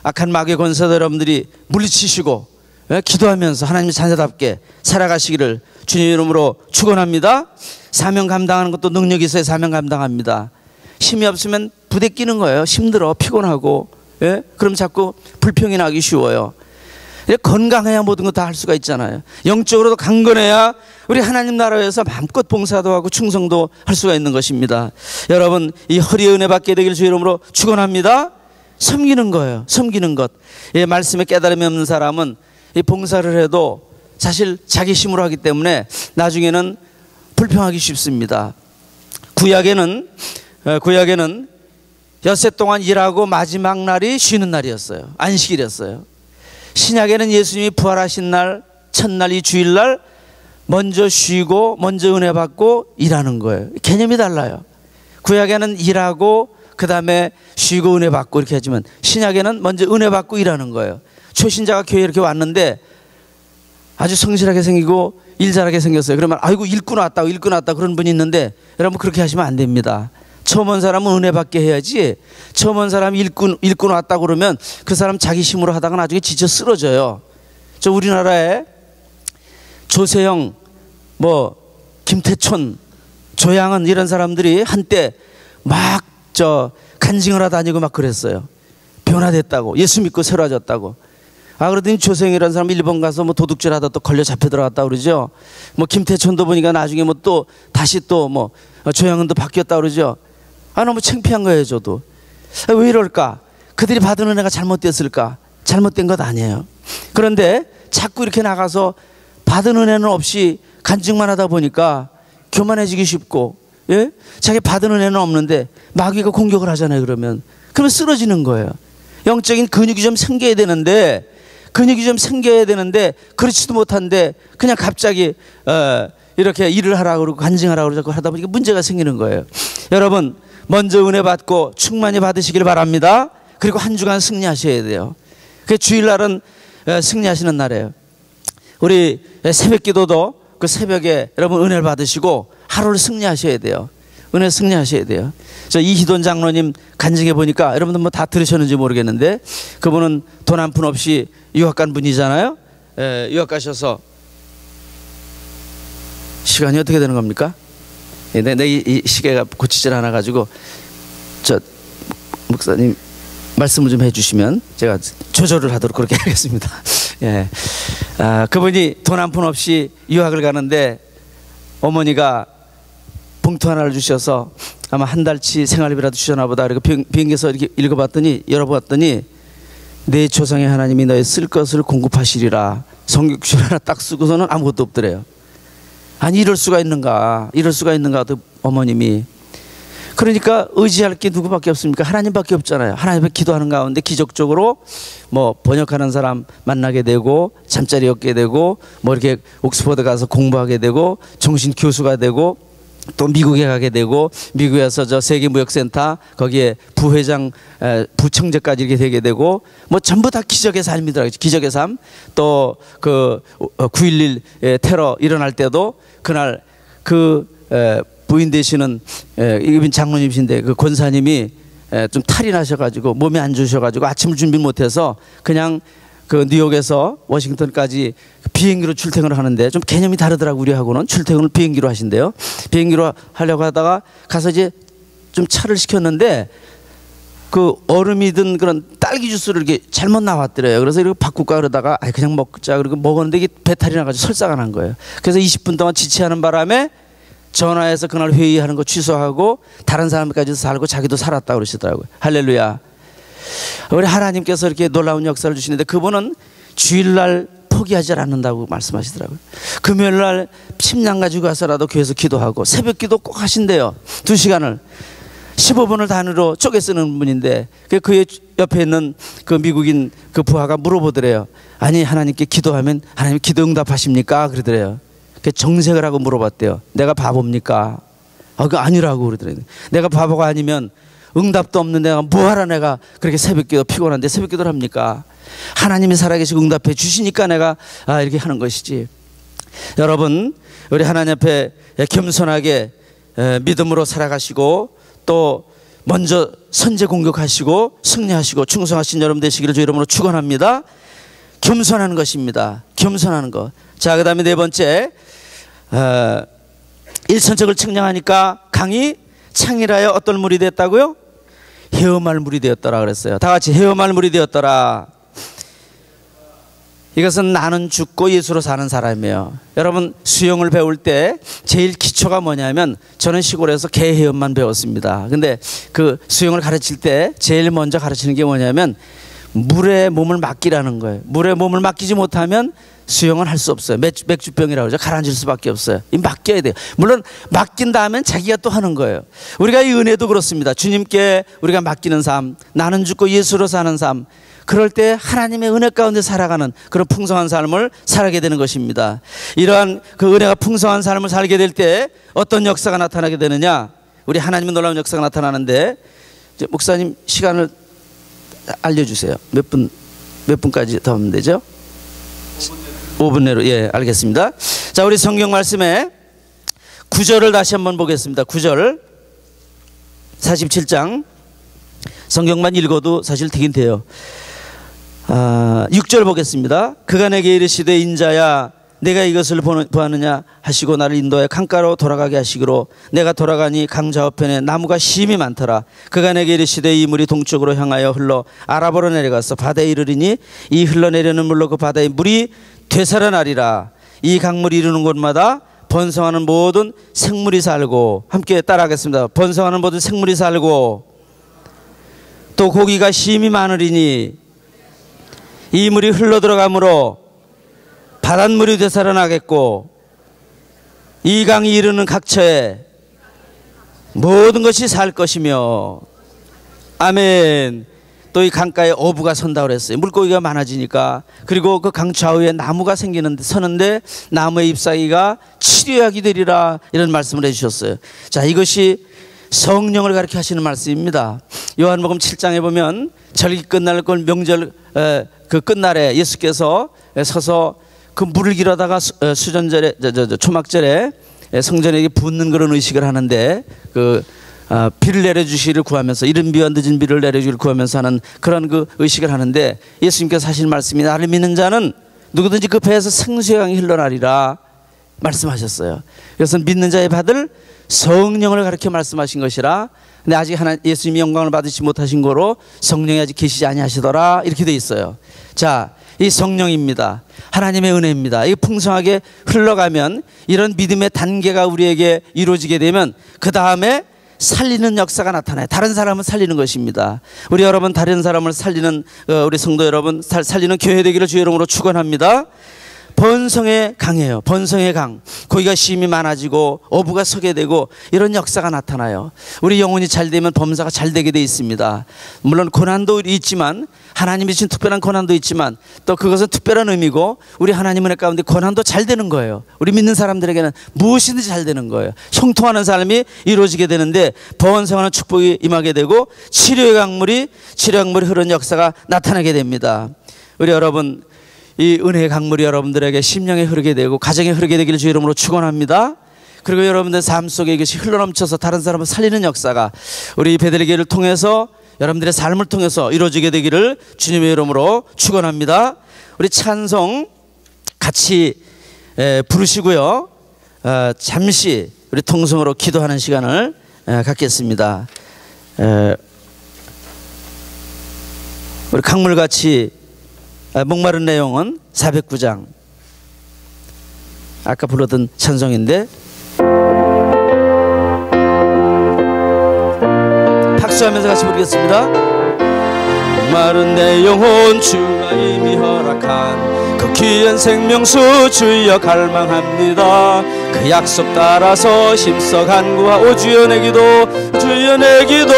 악한 마귀의 권세도 여러분들이 물리치시고 기도하면서 하나님의 자녀답게 살아가시기를 주님 이름으로 축원합니다. 사명 감당하는 것도 능력이 있어야 사명 감당합니다. 힘이 없으면 부대끼는 거예요. 힘들어, 피곤하고, 그럼 자꾸 불평이 나기 쉬워요. 건강해야 모든 거 다 할 수가 있잖아요. 영적으로도 강건해야 우리 하나님 나라에서 마음껏 봉사도 하고 충성도 할 수가 있는 것입니다. 여러분, 이 허리의 은혜 받게 되기를 주 이름으로 축원합니다. 섬기는 거예요. 섬기는 것. 말씀에 깨달음이 없는 사람은 이 봉사를 해도 사실 자기 힘으로 하기 때문에 나중에는 불평하기 쉽습니다. 구약에는 엿새 동안 일하고 마지막 날이 쉬는 날이었어요. 안식일이었어요. 신약에는 예수님이 부활하신 날, 첫날 이 주일날 먼저 쉬고 먼저 은혜 받고 일하는 거예요. 개념이 달라요. 구약에는 일하고 그 다음에 쉬고 은혜 받고 이렇게 하지만 신약에는 먼저 은혜 받고 일하는 거예요. 초신자가 교회에 이렇게 왔는데 아주 성실하게 생기고 일 잘하게 생겼어요. 그러면 아이고 읽고 나왔다 그런 분이 있는데, 여러분 그렇게 하시면 안 됩니다. 처음 온 사람은 은혜 받게 해야지, 처음 온 사람이 읽고 나왔다 그러면 그 사람 자기 힘으로 하다가 나중에 지쳐 쓰러져요. 저 우리나라에 조세영, 김태촌, 조양은 이런 사람들이 한때 막 간증을 하다 다니고 막 그랬어요. 변화됐다고, 예수 믿고 새로워졌다고. 그러더니 조세영이라는 사람이 일본 가서 도둑질 하다 또 걸려 잡혀 들어갔다 그러죠. 김태촌도 보니까 나중에 또 다시 조양은 또 바뀌었다 그러죠. 너무 창피한 거예요, 저도. 왜 이럴까? 그들이 받은 은혜가 잘못됐을까? 잘못된 것 아니에요. 그런데 자꾸 이렇게 나가서 받은 은혜는 없이 간증만 하다 보니까 교만해지기 쉽고, 자기 받은 은혜는 없는데 마귀가 공격을 하잖아요. 그러면 쓰러지는 거예요. 영적인 근육이 좀 생겨야 되는데 그렇지도 못한데 그냥 갑자기 이렇게 일을 하라고 그러고 간증하라고 그러고 하다 보니까 문제가 생기는 거예요. 여러분, 먼저 은혜 받고 충만히 받으시길 바랍니다. 그리고 한 주간 승리하셔야 돼요. 그 주일날은 승리하시는 날이에요. 우리 새벽 기도도 그 새벽에 여러분 은혜를 받으시고 하루를 승리하셔야 돼요. 은혜 승리하셔야 돼요. 저 이희돈 장로님 간증해 보니까 여러분들 다 들으셨는지 모르겠는데, 그분은 돈 한 푼 없이 유학 간 분이잖아요. 유학 가셔서 시간이 어떻게 되는 겁니까? 내 이 시계가 고치질 않아 가지고 저 목사님 말씀을 좀 해주시면 제가 조절을 하도록 그렇게 하겠습니다. 그분이 돈 한 푼 없이 유학을 가는데 어머니가 봉투 하나를 주셔서 아마 한 달치 생활비라도 주셨나 보다. 그리고 비행기에서 이렇게 열어봤더니 내 조상의 하나님이 너의 쓸 것을 공급하시리라. 성경줄 하나 딱 쓰고서는 아무것도 없더래요. 아니 이럴 수가 있는가 또 어머님이. 그러니까 의지할 게 누구밖에 없습니까? 하나님밖에 없잖아요. 하나님 앞에 기도하는 가운데 기적적으로 번역하는 사람 만나게 되고, 잠자리 얻게 되고, 이렇게 옥스퍼드 가서 공부하게 되고, 정신 교수가 되고, 또 미국에 가게 되고, 미국에서 저 세계무역센터 거기에 부회장, 부청재까지 이렇게 되게 되고, 전부 다 기적의 삶이더라고요. 기적의 삶. 또 그 9.11 테러 일어날 때도 그날 부인 되시는 이분 장로님이신데 그 권사님이 좀 탈이 나셔가지고 몸이 안 좋으셔가지고 아침을 준비 못해서 그냥 그 뉴욕에서 워싱턴까지 비행기로 출퇴근을 하는데, 좀 개념이 다르더라고. 우리하고는 출퇴근을 비행기로 하신대요. 비행기로 하려고 하다가 가서 이제 좀 차를 시켰는데 그 얼음이 든 그런 딸기 주스를 이렇게 잘못 나왔더래요. 그래서 이렇게 바꿀까 그러다가 그냥 먹자 그리고 먹었는데 이게 배탈이 나가지고 설사가 난 거예요. 그래서 20분 동안 지체하는 바람에 전화해서 그날 회의하는 거 취소하고 다른 사람까지도 살고 자기도 살았다 그러시더라고요. 할렐루야. 우리 하나님께서 이렇게 놀라운 역사를 주시는데, 그분은 주일날 포기하지 않는다고 말씀하시더라고요. 금요일날 침낭 가지고 가서라도 교회에서 기도하고 새벽 기도 꼭 하신대요. 2시간을 15분을 단위로 쪼개 쓰는 분인데, 그의 옆에 있는 그 미국인 그 부하가 물어보더래요. 아니 하나님께 기도하면 하나님 기도 응답하십니까? 그러더래요. 정색을 하고 물어봤대요. 내가 바보입니까? 그거 아니라고 그러더래요. 내가 바보가 아니면 응답도 없는 내가 뭐하라 내가 그렇게 새벽기도 피곤한데 새벽기도를 합니까? 하나님이 살아계시고 응답해 주시니까 내가 이렇게 하는 것이지. 여러분, 우리 하나님 앞에 겸손하게 믿음으로 살아가시고 또 먼저 선제 공격하시고 승리하시고 충성하신 여러분 되시기를 주 이름으로 축원합니다. 겸손하는 것입니다. 겸손하는 것. 자, 그 다음에 네 번째, 일천적을 측량하니까 강이 창이라여 어떤 물이 됐다고요? 헤엄할 물이 되었더라 그랬어요. 다 같이 헤엄할 물이 되었더라. 이것은 나는 죽고 예수로 사는 사람이에요. 여러분, 수영을 배울 때 제일 기초가 뭐냐면, 저는 시골에서 개 헤엄만 배웠습니다. 근데 그 수영을 가르칠 때 제일 먼저 가르치는 게 뭐냐면 물에 몸을 맡기라는 거예요. 물에 몸을 맡기지 못하면 수영은 할 수 없어요. 맥주병이라고 그러죠. 가라앉을 수밖에 없어요. 이 맡겨야 돼요. 물론 맡긴 다음엔 자기가 또 하는 거예요. 우리가 이 은혜도 그렇습니다. 주님께 우리가 맡기는 삶, 나는 죽고 예수로 사는 삶, 그럴 때 하나님의 은혜 가운데 살아가는 그런 풍성한 삶을 살게 되는 것입니다. 이러한 그 은혜가 풍성한 삶을 살게 될 때 어떤 역사가 나타나게 되느냐? 우리 하나님의 놀라운 역사가 나타나는데, 이제 목사님 시간을 알려주세요. 몇 분까지 더 하면 되죠? 5분 내로. 예, 알겠습니다. 자, 우리 성경 말씀에 9절을 다시 한번 보겠습니다. 9절 47장 성경만 읽어도 사실 되긴 돼요. 6절 보겠습니다. 그가 내게 이르시되 인자야 내가 이것을 보았느냐 하시고 나를 인도하여 강가로 돌아가게 하시기로 내가 돌아가니 강 좌우편에 나무가 심이 많더라. 그가 내게 이르시되 이 물이 동쪽으로 향하여 흘러 아라바로 내려가서 바다에 이르리니 이 흘러내리는 물로 그 바다의 물이 되살아나리라. 이 강물이 이르는 곳마다 번성하는 모든 생물이 살고, 함께 따라하겠습니다. 번성하는 모든 생물이 살고 또 고기가 심이 많으리니 이 물이 흘러 들어가므로 바닷물이 되살아나겠고 이 강이 이르는 각처에 모든 것이 살 것이며. 아멘. 또 이 강가에 어부가 선다고 그랬어요. 물고기가 많아지니까. 그리고 그 강 좌우에 나무가 서는데 나무의 잎사귀가 치료약이 되리라, 이런 말씀을 해주셨어요. 자, 이것이 성령을 가르쳐 하시는 말씀입니다. 요한복음 7장에 보면 절기 끝날 걸 명절 그 끝날에 예수께서 서서 그 물을 길어다가 수전절에 초막절에 성전에게 붓는 그런 의식을 하는데, 그 비를 내려주시기를 구하면서, 이른 비와 늦은 비를 내려주기를 구하면서 하는 그런 그 의식을 하는데, 예수님께서 하신 말씀이 나를 믿는 자는 누구든지 그 배에서 생수의 강이 흘러나리라 말씀하셨어요. 그래서 믿는 자의 받을 성령을 가르쳐 말씀하신 것이라. 근데 아직 예수님이 영광을 받으시 못하신 거로 성령이 아직 계시지 아니하시더라, 이렇게 돼 있어요. 자, 이 성령입니다. 하나님의 은혜입니다. 이게 풍성하게 흘러가면 이런 믿음의 단계가 우리에게 이루어지게 되면 그 다음에 살리는 역사가 나타나요. 다른 사람을 살리는 것입니다. 우리 여러분, 다른 사람을 살리는 우리 성도 여러분 살리는 교회 되기를 주의 이름으로 축원합니다. 번성의 강이에요. 번성의 강. 거기가 심이 많아지고 어부가 서게 되고 이런 역사가 나타나요. 우리 영혼이 잘 되면 범사가 잘 되게 돼 있습니다. 물론 고난도 있지만, 하나님이 주신 특별한 고난도 있지만 또 그것은 특별한 의미고, 우리 하나님 은혜 가운데 고난도 잘 되는 거예요. 우리 믿는 사람들에게는 무엇이든지 잘 되는 거예요. 형통하는 삶이 이루어지게 되는데 번성하는 축복이 임하게 되고 치료의 강물이 흐르는 역사가 나타나게 됩니다. 우리 여러분, 이 은혜의 강물이 여러분들에게 심령에 흐르게 되고 가정에 흐르게 되기를 주의 이름으로 축원합니다. 그리고 여러분들 삶 속에 이것이 흘러넘쳐서 다른 사람을 살리는 역사가 우리 베들레헴을 통해서, 여러분들의 삶을 통해서 이루어지게 되기를 주님의 이름으로 축원합니다. 우리 찬송 같이 부르시고요, 잠시 우리 통성으로 기도하는 시간을 갖겠습니다. 우리 강물같이 목마른 내용은 409장 아까 불렀던 찬송인데, 박수하면서 같이 부르겠습니다. 목마른 내 영혼 주가 이미 허락한 그 귀한 생명수 주여 갈망합니다. 그 약속 따라서 힘써 간구하오 주여 내 기도 주여 내 기도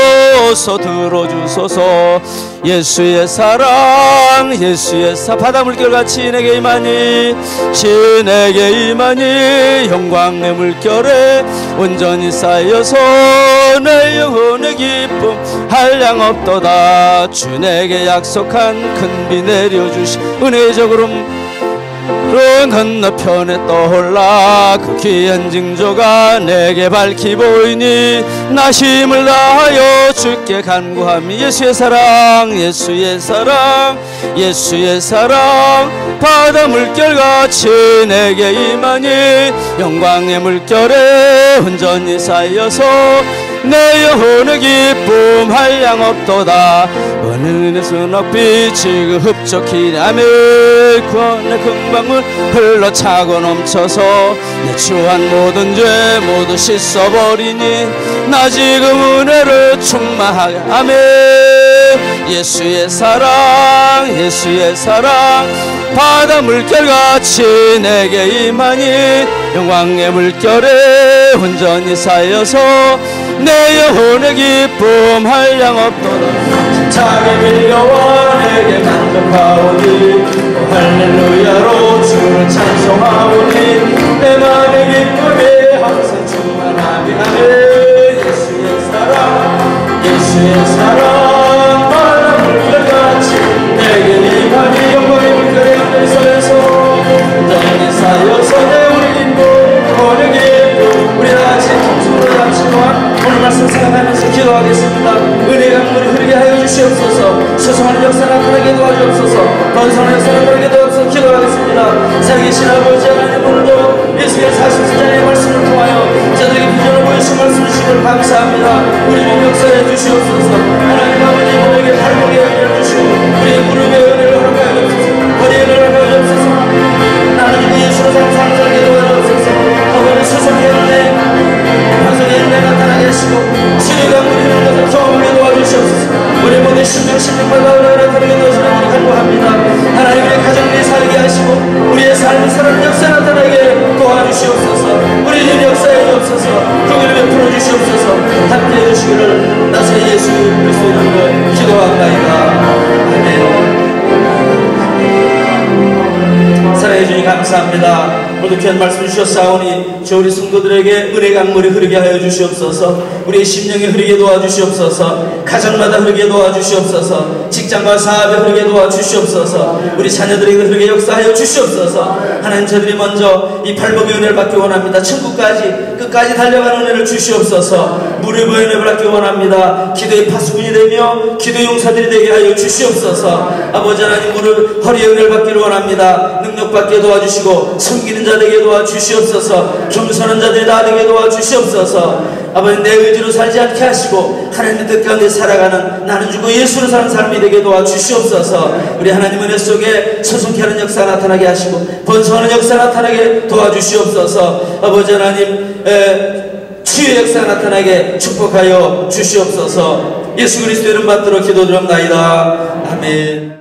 들어주소서. 예수의 사랑 예수의 바다 물결같이 내게 임하니 신에게 임하니 영광의 물결에 온전히 쌓여서 내 영혼의 기쁨 한량 없도다. 주 내게 약속한 큰 비 내려주시 은혜의 구름 건너편에 떠올라 그 귀한 징조가 내게 밝히 보이니 나 힘을 다하여 주께 간구하미. 예수의 사랑 예수의 사랑 예수의 사랑 바다 물결같이 내게 임하니 영광의 물결에 온전히 쌓여서 내 영혼의 기쁨 한량 없도다. 은은의 수납빛 지금 흡족히 아멘. 구원의 금방울 흘러차고 넘쳐서 내 추한 모든 죄 모두 씻어버리니 나 지금 은혜를 충만하게 아멘. 예수의 사랑 예수의 사랑 바다 물결같이 내게 임하니 영광의 물결에 온전히 쌓여서 내 영혼의 기쁨 한량 없도다. 힘차게 밀려와 내게 만족하오니 할렐루야로 주를 찬송하오니 내 맘의 기쁨이 항상 충만하게 아멘. 예수의 사랑 예수의 사랑 바다 물결같이 내게 임하니 영광의 물결에 온전히 쌓여서 온전히 쌓여서 내 우리 기쁨 영혼의 기쁨. 우리 다같이 통성으로 잠시 동안 오늘 말씀 생각하면서 기도하겠습니다. 은혜 강물이 흐르게 하여 주시옵소서. 소송하는 역사 나타나게 도와주옵소서. 번성하는 역사 나타나게 도와주옵소서. 기도하겠습니다. 살아계신 아버지 하나님, 오늘도 예수의 40세자의 말씀을 통하여 저들에게 비전을 보여주신 말씀을 주시기를 감사합니다. 우리 몸 역사해 주시옵소서. 하나님 아버지 우리에게 발목에 은혜를 주시고 우리의 무릎에 은혜를 허락하여 주옵소서. 허리에 은혜를 허락하여 주옵소서. 나는 주의 예수로 상상 살게 도와주옵소서. 어머니 소송해 은혜 방송에 은혜 나타나게 하시고 치유가 무리는 것을 경험하게 도와주시옵소서. 우리 모든 신명받아 은혜 나타나게 도와주시는 우리 간구합니다. 하나님 우리의 가정을 살게 하시고 우리의 삶을 살아가는 역사 나타나게 도와주시옵소서. 우리 일 역사해 주옵소서. 그를 베풀어 주시옵소서. 함께해 주시기를 나사의 예수 그리스도의 이름으로 기도합나이다. 아멘. 사랑해 주님 감사합니다. 모두 귀한 말씀 주셨사오니 저 우리 성도들에게 은혜 강물이 흐르게 하여 주시옵소서. 우리의 심령에 흐르게 도와주시옵소서. 가정마다 흐르게 도와주시옵소서. 직장과 사업에 흐르게 도와주시옵소서. 우리 자녀들에게 흐르게 역사하여 주시옵소서. 하나님 저들이 먼저 이 발목의 은혜를 받기 원합니다. 천국까지 끝까지 달려가는 은혜를 주시옵소서. 무릎의 은혜를 받기 원합니다. 기도의 파수꾼이 되며 기도 용사들이 되게 하여 주시옵소서. 아버지 하나님 무릎 허리의 은혜를 받기를 원합니다. 능력받게 도와주시고 섬기는 자 되게 도와주시옵소서. 겸손한 자들이 다 되게 도와주시옵소서. 아버지 내 의지로 살지 않게 하시고 하나님의 뜻 가운데 살아가는 나는 주고 예수로 사는 삶이 되게 도와주시옵소서. 우리 하나님 은혜 속에 소송케 하는 역사 나타나게 하시고 번성하는 역사 나타나게 도와주시옵소서. 아버지 하나님 치유의 역사 나타나게 축복하여 주시옵소서. 예수 그리스도 이름 받들어 기도드립나이다. 아멘.